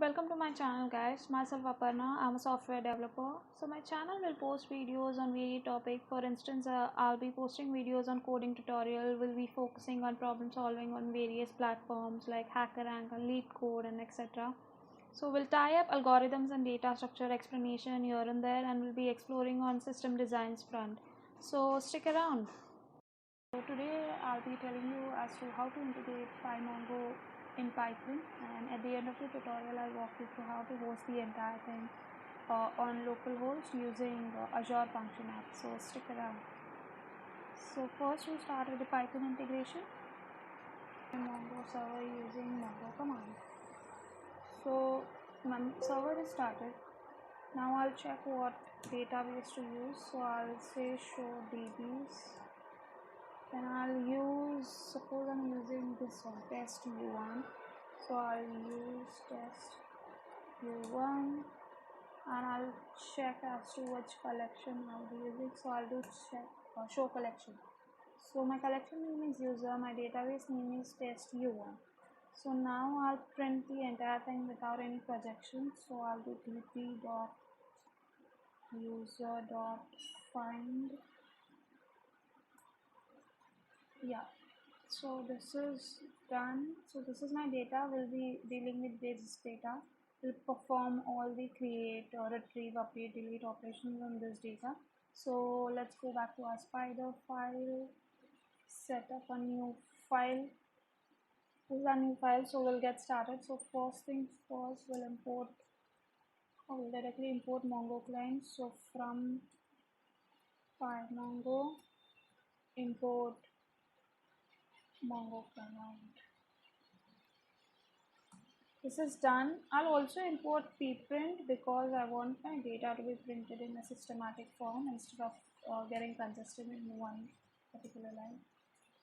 Welcome to my channel guys, myself Aparna, I'm a software developer. So my channel will post videos on various topic. For instance, I'll be posting videos on coding tutorial, will be focusing on problem solving on various platforms like HackerRank and LeetCode and etc. So we'll tie up algorithms and data structure explanation here and there, and we'll be exploring on system designs front. So stick around. So today I'll be telling you as to how to integrate PyMongo in Python, and at the end of the tutorial I'll walk you through how to host the entire thing on localhost using Azure Function App. So stick around. So first we'll start with the Python integration. Mongo server using Mongo command. So my server is started. Now I'll check what database to use. So I'll say show DBs. Then I'll use, suppose I'm using this one, test u1. So I'll use test u1 and I'll check as to which collection I'll be using. So I'll do check show collection. So my collection name is user, my database name is test u1. So now I'll print the entire thing without any projection. So I'll do db dot user dot find. Yeah, so this is done. So this is my data. We'll be dealing with this data. We'll perform all the create or retrieve, update, delete operations on this data. So let's go back to our spider file, set up a new file. This is a new file, so we'll get started. So first things first, we'll import or we'll directly import Mongo client. So from PyMongo import Mongo client. This is done. I'll also import pprint because I want my data to be printed in a systematic form instead of getting consistent in one particular line.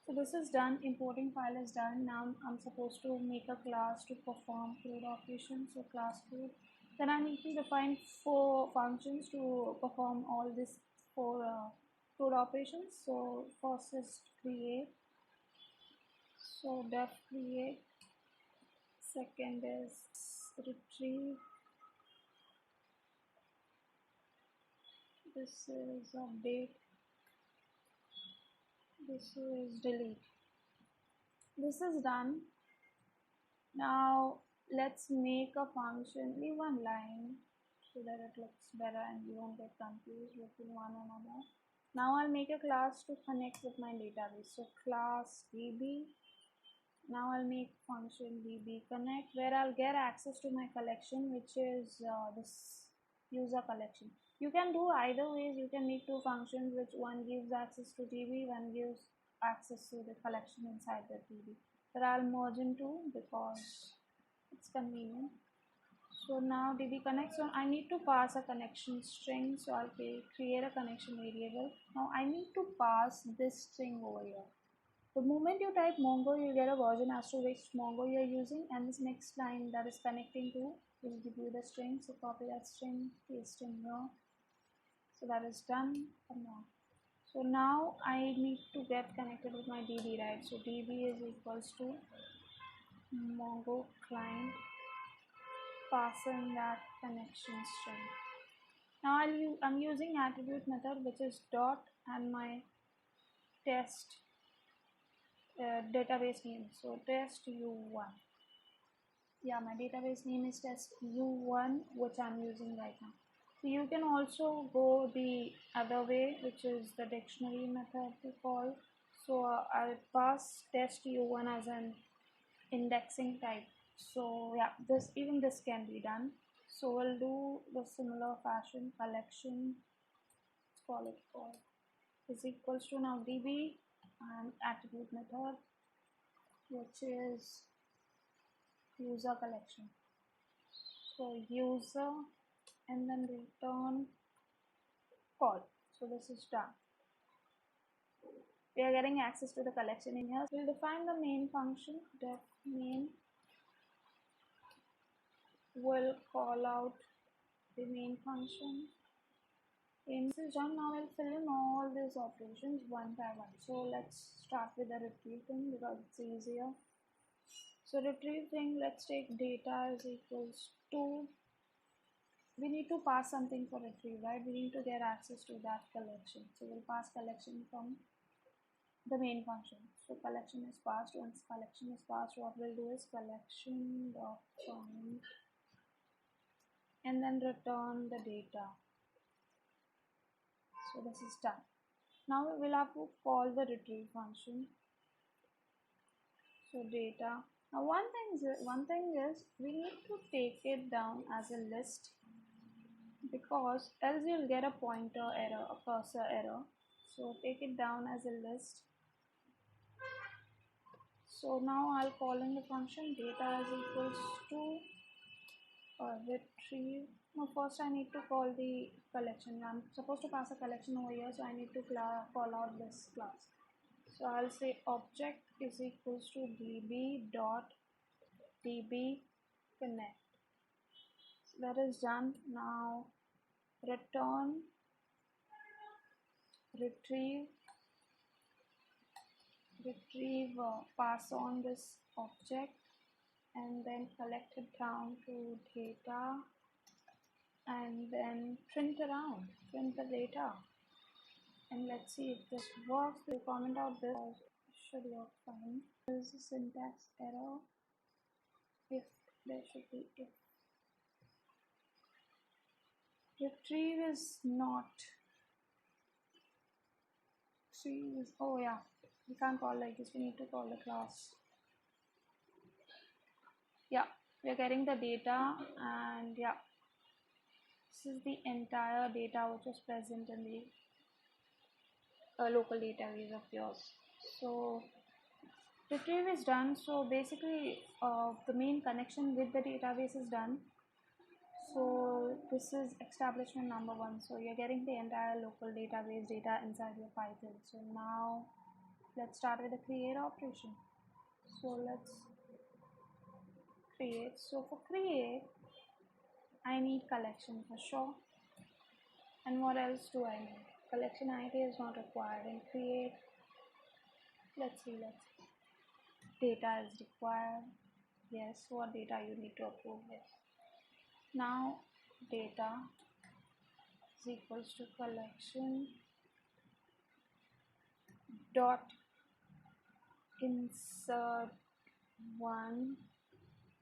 So this is done. Importing file is done. Now I'm supposed to make a class to perform code operations. So class code. Then I need to define 4 functions to perform all these 4 code operations. So first is create. So def create. Second is retrieve. This is update. This is delete. This is done. Now let's make a function, leave one line so that it looks better and you won't get confused between one another. Now I'll make a class to connect with my database. So class db. Now I'll make function db connect where I'll get access to my collection, which is this user collection. You can do either ways. You can make 2 functions, which one gives access to db, one gives access to the collection inside the db. But I'll merge into because it's convenient. So now db connect. So I need to pass a connection string. So I'll create a connection variable. Now I need to pass this string over here. The moment you type Mongo, you get a version as to which Mongo you are using, and this next line that is connecting to will give you the string. So copy that string, paste in here. So that is done for now. So now I need to get connected with my DB, right? So DB is equals to Mongo client, passing that connection string. Now I'm using attribute method, which is dot and my test database name. So test u1. Yeah, my database name is test u1, which I'm using right now. So you can also go the other way, which is the dictionary method to call. So I'll pass test u1 as an indexing type. So yeah, this can be done. So we'll do the similar fashion. Collection, let's call it call, is equals to now db and attribute method, which is user collection. So user and then return call. So this is done. We are getting access to the collection in here. So we'll define the main function. Def main will call out the main function. And this is done. Now I'll fill in all these operations one by one. So let's start with the retrieve thing because it's easier. So retrieve thing, let's take data is equals to, we need to pass something for retrieve, right? We need to get access to that collection. So we'll pass collection from the main function. So collection is passed. Once collection is passed, what we'll do is collection dot find and then return the data. So this is done. Now we will have to call the retrieve function. So data. Now one thing is we need to take it down as a list, because else you'll get a pointer error, a cursor error. So take it down as a list. So now I'll call in the function data is equals to retrieve. No, first I need to call the collection. I'm supposed to pass a collection over here, so I need to call out this class. So I'll say object is equals to db dot db connect. So that is done. Now return retrieve pass on this object and then collect it down to data and then print the data, and let's see if this works. We'll comment out this, should work fine. There's a syntax error, if there should be, if retrieve is not retrieve is, oh yeah, we can't call like this, we need to call the class. Yeah, we are getting the data, and yeah, this is the entire data which was present in the local database of yours. So retrieve is done. So basically the main connection with the database is done. So this is establishment number 1. So you're getting the entire local database data inside your Python. So now let's start with the create operation. So let's create. So for create I need collection for sure, and what else do I need? Collection ID is not required. In create, let's see, data is required. Yes, what data you need to approve? Yes. Now data is equals to collection dot insert one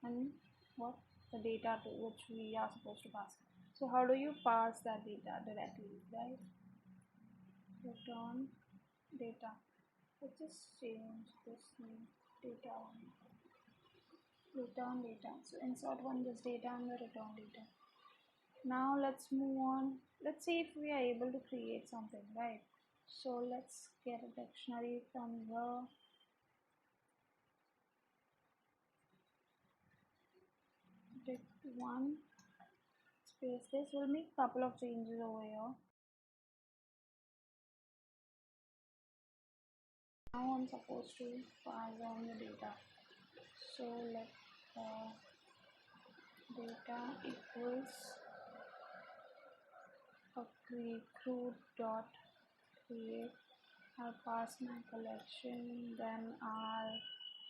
and what the data to which we are supposed to pass. So how do you pass that data directly, right? Return data. Let's just change this name, data one. Return data. So insert one this data and the return data. Now let's move on. Let's see if we are able to create something, right? So let's get a dictionary from here. Dict1 space this. We'll make a couple of changes over here. Now I'm supposed to pass on the data. So let data equals a recruit dot create. I'll pass my collection, then I'll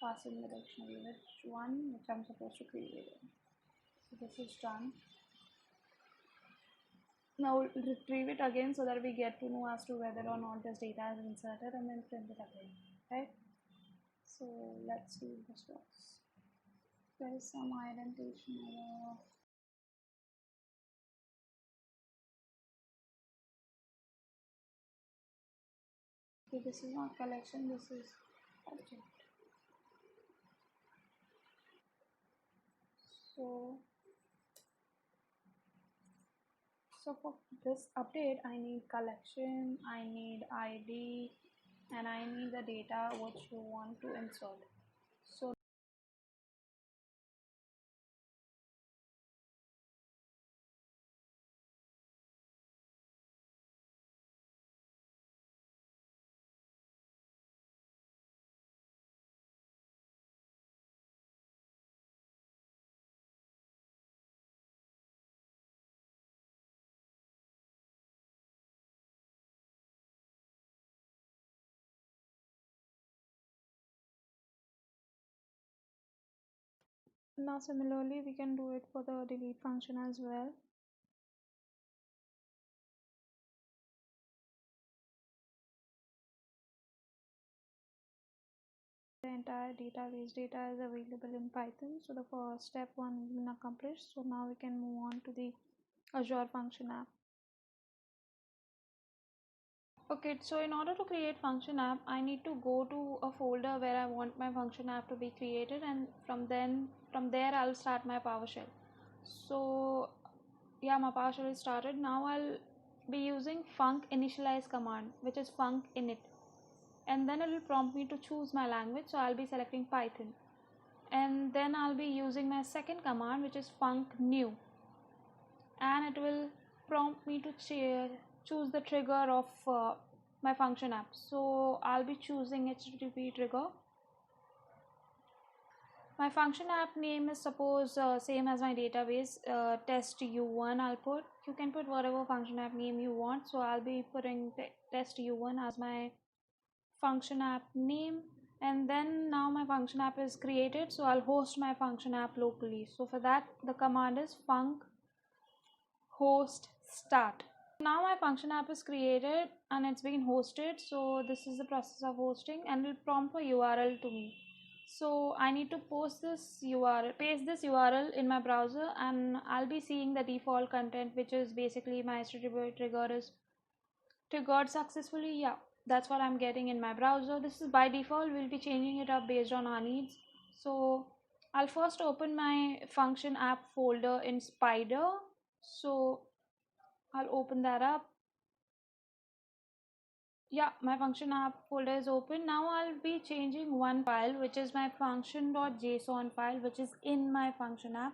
pass in the dictionary which I'm supposed to create. So this is done. Now retrieve it again so that we get to know as to whether or not this data is inserted, and then print it again, right? So let's see if this works. There is some indentation error. Okay, this is not collection, this is object. So for this update I need collection, I need ID, and I need the data which you want to insert. So Now similarly we can do it for the delete function as well. The entire database data is available in Python, so the first step one has been accomplished. So now we can move on to the Azure Function app. Okay, so in order to create function app, I need to go to a folder where I want my function app to be created, and from there I'll start my PowerShell. So yeah, my PowerShell is started. Now I'll be using func initialize command, which is func init, and then it will prompt me to choose my language. So I'll be selecting Python, and then I'll be using my second command, which is func new, and it will prompt me to choose the trigger of my function app. So I'll be choosing HTTP trigger. My function app name is suppose same as my database, test u1. You can put whatever function app name you want. So I'll be putting test u1 as my function app name, and then now my function app is created, so I'll host my function app locally. So for that the command is func host start. Now my function app is created and it's been hosted. So this is the process of hosting, and it will prompt a URL to me. So I need to paste this URL in my browser, and I'll be seeing the default content, which is basically my HTTP trigger is triggered successfully. Yeah, that's what I'm getting in my browser. This is by default. We'll be changing it up based on our needs. So I'll first open my function app folder in Spider. So I'll open that up. Yeah, my function app folder is open. Now I'll be changing one file, which is my function.json file, which is in my function app.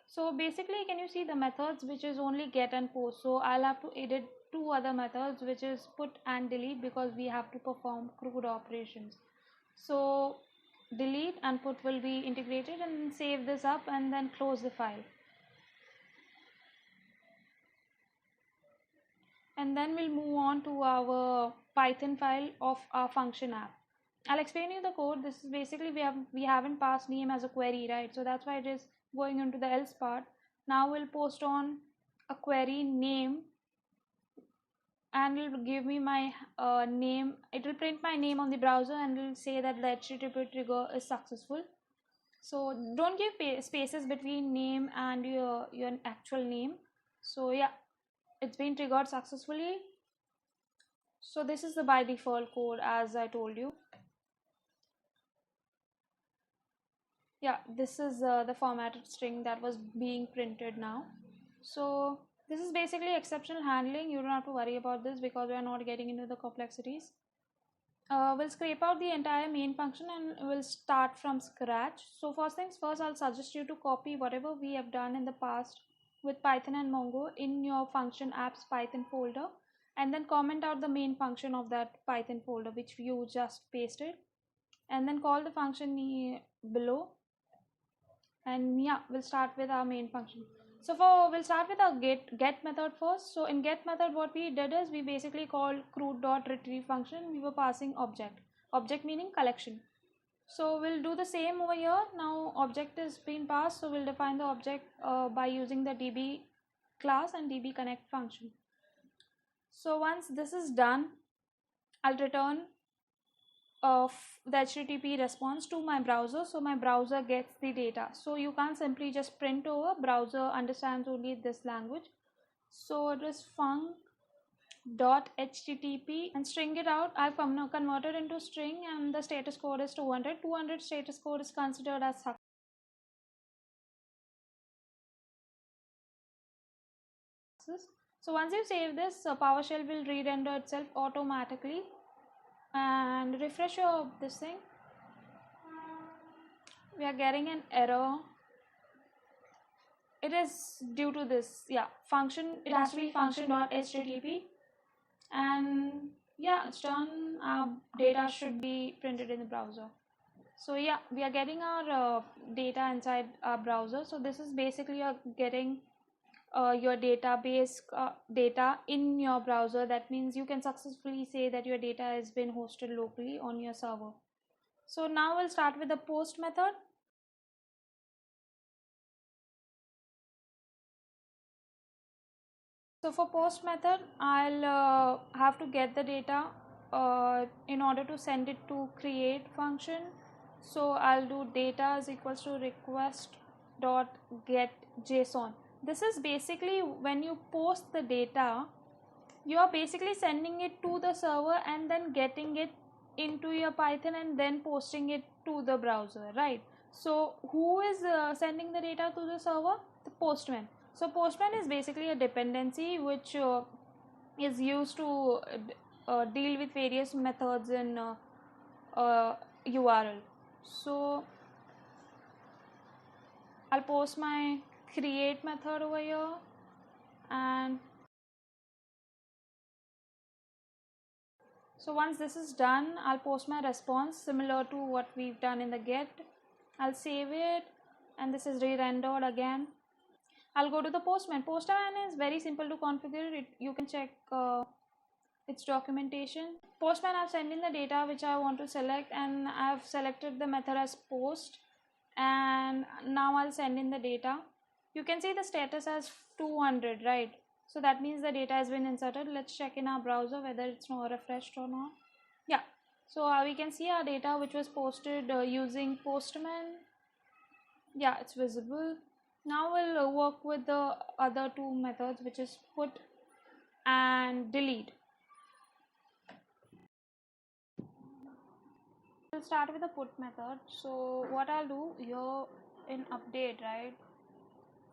So basically, can you see the methods, which is only get and post? So I'll have to edit two other methods, which is put and delete, because we have to perform CRUD operations. So delete and put will be integrated, and save this up and then close the file. And then we'll move on to our Python file of our function app. I'll explain you the code. This is basically we haven't passed name as a query, right? So that's why it is going into the else part. Now we'll post on a query name, and it will give me my name. It will print my name on the browser, and it will say that the HTTP trigger is successful. So don't give spaces between name and your actual name. So yeah, it's been triggered successfully. So this is the by default code, as I told you. Yeah, this is the formatted string that was being printed now. So this is basically exceptional handling. You don't have to worry about this because we are not getting into the complexities. We'll scrape out the entire main function and we'll start from scratch. So first things first, I'll suggest you to copy whatever we have done in the past with Python and Mongo in your function apps Python folder, and then comment out the main function of that Python folder which you just pasted, and then call the function below. And yeah, we'll start with our main function. So we'll start with our get method first. So in get method, what we did is we basically called CRUD.retrieve function. We were passing object meaning collection. So we'll do the same over here. Now object is being passed, so we'll define the object by using the db class and db connect function. So once this is done, I'll return of the HTTP response to my browser, so my browser gets the data. So you can't simply just print over, browser understands only this language. So it is func.http and string it out. I've converted into string, and the status code is 200. 200 status code is considered as success. So once you save this, PowerShell will re-render itself automatically, and refresh your this thing. We are getting an error. It is due to this, yeah, function. It has to be function.http, and yeah, it's done. Our data should be printed in the browser. So yeah, we are getting our data inside our browser. So this is basically you're getting your database data in your browser. That means you can successfully say that your data has been hosted locally on your server. So now we'll start with the post method. So for post method, I'll have to get the data in order to send it to create function. So I'll do data is equals to request dot get JSON. This is basically when you post the data, you are basically sending it to the server and then getting it into your Python and then posting it to the browser, right? So who is sending the data to the server? The postman. So postman is basically a dependency which is used to deal with various methods in URL. So I'll post my create method over here, and so once this is done, I'll post my response similar to what we've done in the get. I'll save it, and this is re-rendered again. I'll go to the postman. Postman is very simple to configure. You can check its documentation. Postman, I've sent in the data which I want to select, and I've selected the method as post, and now I'll send in the data. You can see the status as 200, right? So that means the data has been inserted. Let's check in our browser whether it's not refreshed or not. Yeah, so we can see our data which was posted using Postman. Yeah, it's visible. Now we'll work with the other two methods, which is put and delete. We'll start with the put method. So what I'll do here in update, right?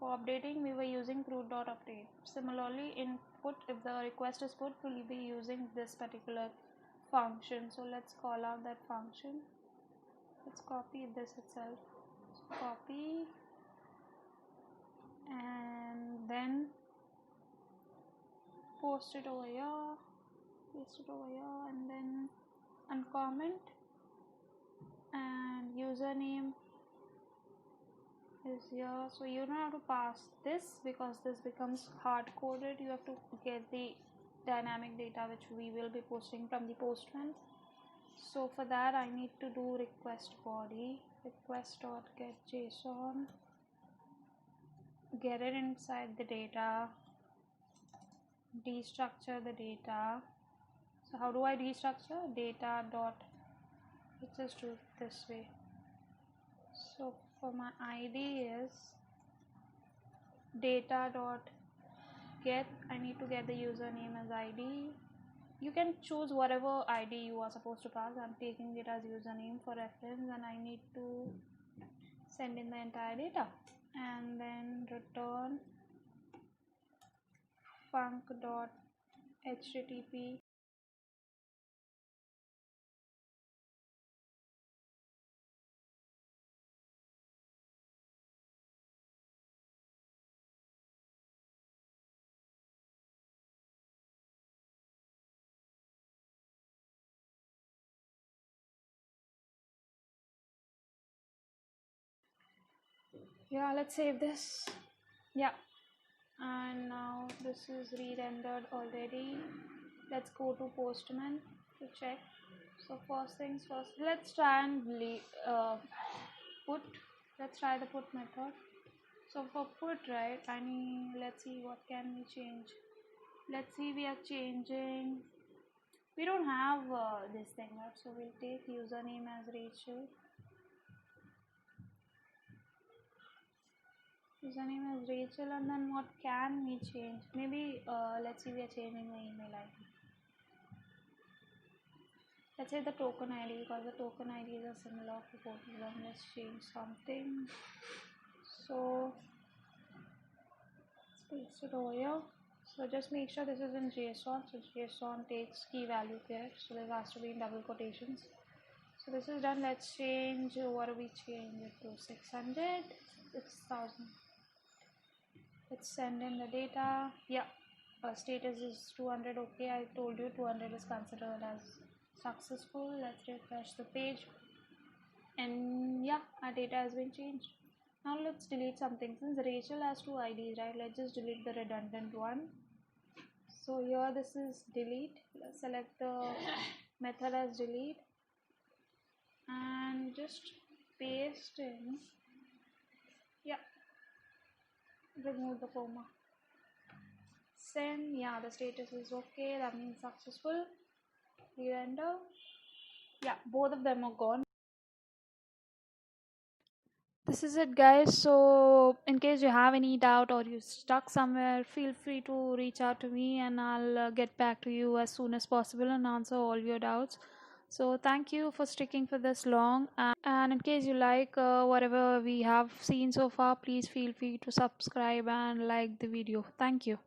For updating, we were using root.update. Similarly, in put, if the request is put, we'll be using this particular function. So let's call out that function. Let's copy this itself. So copy, and then post it over here, paste it over here, and then uncomment, and username is here. So you don't have to pass this because this becomes hard coded. You have to get the dynamic data which we will be posting from the postman. So for that I need to do request body, request.get JSON, get it inside the data, destructure the data. So how do I destructure? Data dot, let's just do it this way. So for my ID is data dot get, I need to get the username as ID. You can choose whatever ID you are supposed to pass. I'm taking it as username for reference, and I need to send in the entire data, and then return func.http. Yeah, let's save this. Yeah, and now this is re-rendered already. Let's go to postman to check. So first things first, let's try and put. Let's try the put method. So for put, right, let's see what can we change. Let's see, we are changing, we don't have this thing, right? So we'll take username as Rachel, and then what can we change? Maybe let's see, we are changing the email ID. Let's say the token ID, because the token IDs are similar for both of them. Let's change something. So let's paste it over here. So just make sure this is in JSON. So JSON takes key value pair, so this has to be in double quotations. So this is done. Let's change, what do we change it to? 600, 6000. Let's send in the data. Yeah, status is 200. Okay, I told you 200 is considered as successful. Let's refresh the page, and yeah, our data has been changed. Now let's delete something. Since Rachel has two IDs, right? Let's just delete the redundant one. So here this is delete. Let's select the method as delete, and just paste in, yeah, remove the comma. send. Yeah, the status is okay, that means successful. Re-render. Yeah, both of them are gone. This is it, guys. So in case you have any doubt or you stuck somewhere, feel free to reach out to me and I'll get back to you as soon as possible and answer all your doubts. So thank you for sticking for this long, and in case you like whatever we have seen so far, please feel free to subscribe and like the video. Thank you.